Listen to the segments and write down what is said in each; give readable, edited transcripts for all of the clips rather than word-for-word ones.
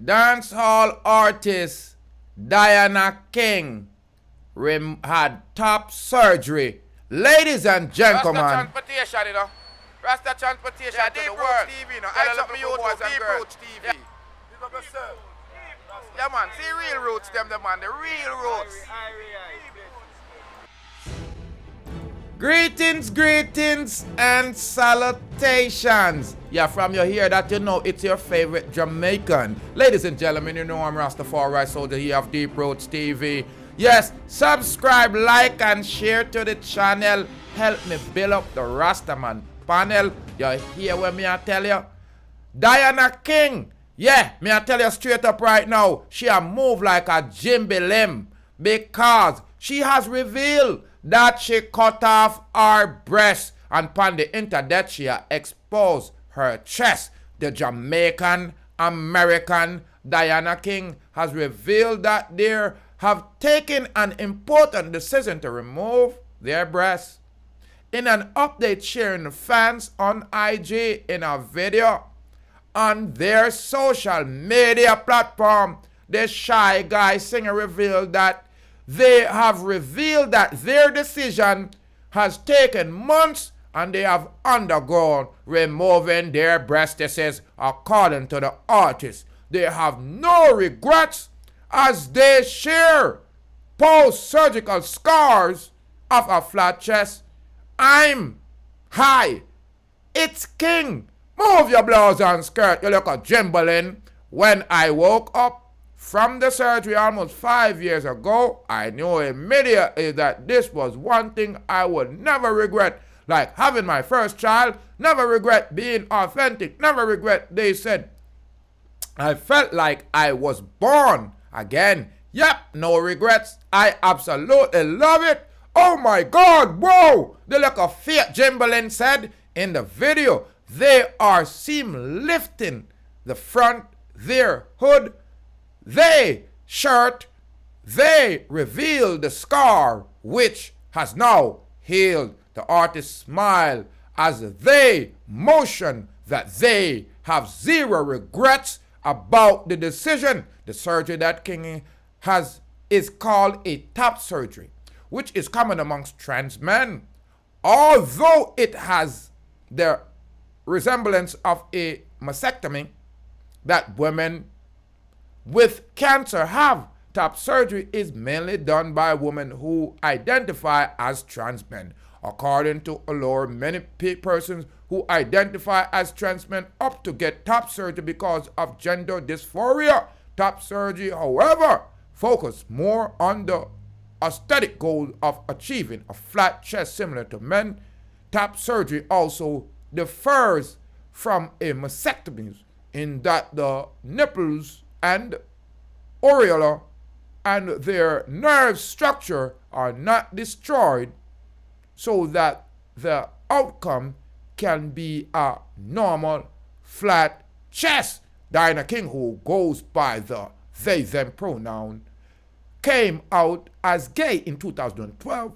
dancehall artist Diana-King had top surgery. Ladies and gentlemen. Rasta transportation, you know. Rasta transportation to the world. TV, you know. I love you, Deep Roots TV. Yeah, man. See real roots, them, man. The real roots. Greetings, and salutations. Yeah, from your hear that you know it's your favorite Jamaican. Ladies and gentlemen, you know I'm Rastafari soldier here of Deep Roots TV. Yes, subscribe, like, and share to the channel. Help me build up the Rastaman panel. You hear what me I tell you? Diana-King. Yeah, me I tell you straight up right now. She a move like a Jimby Lim because she has revealed that she cut off her breast, and upon the internet she exposed her chest. The Jamaican American Diana-King has revealed that they have taken an important decision to remove their breasts. In an update sharing the fans on IG in a video on their social media platform, the Shy Guy singer revealed that they have revealed that their decision has taken months and they have undergone removing their breasts, according to the artist. They have no regrets as they share post-surgical scars of a flat chest. I'm high. It's King. Move your blouse and skirt. You look a Jimbalin. When I woke up from the surgery almost 5 years ago, I knew immediately that this was one thing I would never regret. Like having my first child, never regret being authentic, never regret, they said. I felt like I was born again. Yep, no regrets. I absolutely love it. Oh my God, whoa! The look of fear, Jimbalin said in the video. They are seen lifting the front, their hood, they shirt, they reveal the scar which has now healed. The artist smiled as they motion that they have zero regrets about the decision. The surgery that King has is called a top surgery, which is common amongst trans men. Although it has the resemblance of a mastectomy that women with cancer have, top surgery is mainly done by women who identify as trans men. According to Allure, many persons who identify as trans men opt to get top surgery because of gender dysphoria. Top surgery, however, focus more on the aesthetic goal of achieving a flat chest similar to men. Top surgery also differs from a mastectomy in that the nipples and areola and their nerve structure are not destroyed, so that the outcome can be a normal flat chest. Diana-King, who goes by the they/them pronoun, came out as gay in 2012.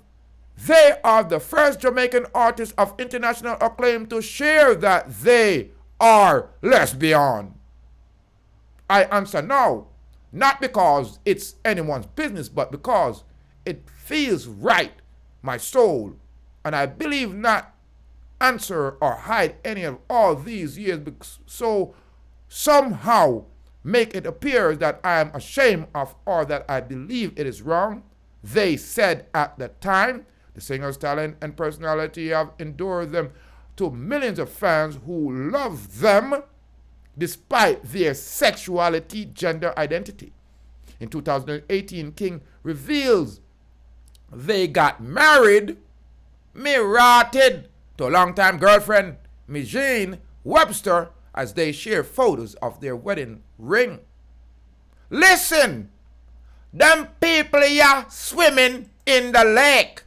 They are the first Jamaican artists of international acclaim to share that they are lesbian. I answer no, not because it's anyone's business, but because it feels right, my soul. And I believe not answer or hide any of all these years, so somehow make it appear that I am ashamed of or that I believe it is wrong. They said at the time. The singer's talent and personality have endured them to millions of fans who love them despite their sexuality, gender identity. In 2018, King reveals they got married, me rotted, to a longtime girlfriend, Mijane Webster, as they share photos of their wedding ring. Listen, them people here swimming in the lake.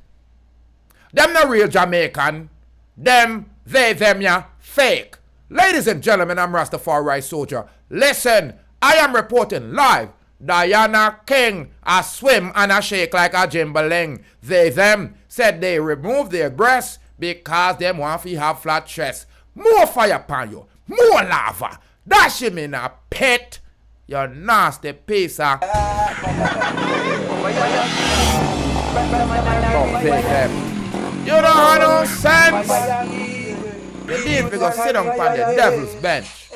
Them no real Jamaican. Them, them ya fake. Ladies and gentlemen, I'm Rastafari soldier. Listen, I am reporting live. Diana-King a swim and a shake like a Jimbaling. Them said they removed their breasts because them want to have flat chests. More fire upon you. More lava. Dash him in a pit. You nasty piece of... You don't have no sense. You need to go sit down on the devil's bench.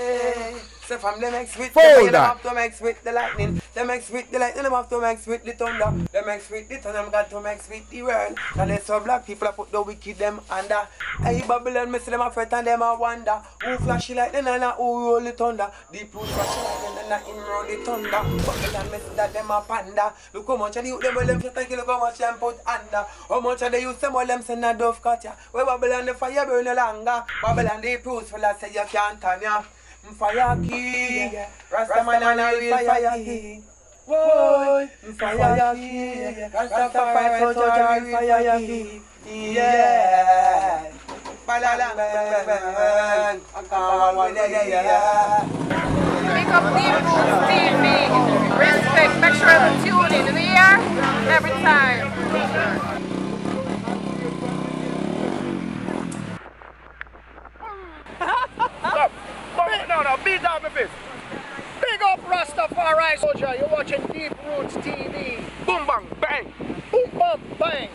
So from them mix with Fold them that. have to mix with the lightning. Them mix with the lightning, them have to mix with the thunder. Them mix with the thunder, them got to mix with the world. And they so black people I put the wicked them under. Hey Babylon, me see them a fret and them a wonder. Who flashy like them and who roll the thunder. Deep root flashy like them and him roll the thunder. Babylon, me see that them a panda. Look how much of the youth them will them shut and look how much them put under. How much of the youth them will them send a dove cut ya. Where Babylon the fire burn no longer. Babylon the proofs full of say you can't turn ya. Fire king, Rastaman and a real fire king. Whoa, fire king, Rastafari soldier and fire king. Yeah, bang bang bang, I can't wait yeah. Pick up Deep Roots TV. Respect, make sure to tune in the year every time. No, beat down my fist. Big up Rastafari soldier, you're watching Deep Roots TV. Boom, bang, bang. Boom, bam, bang.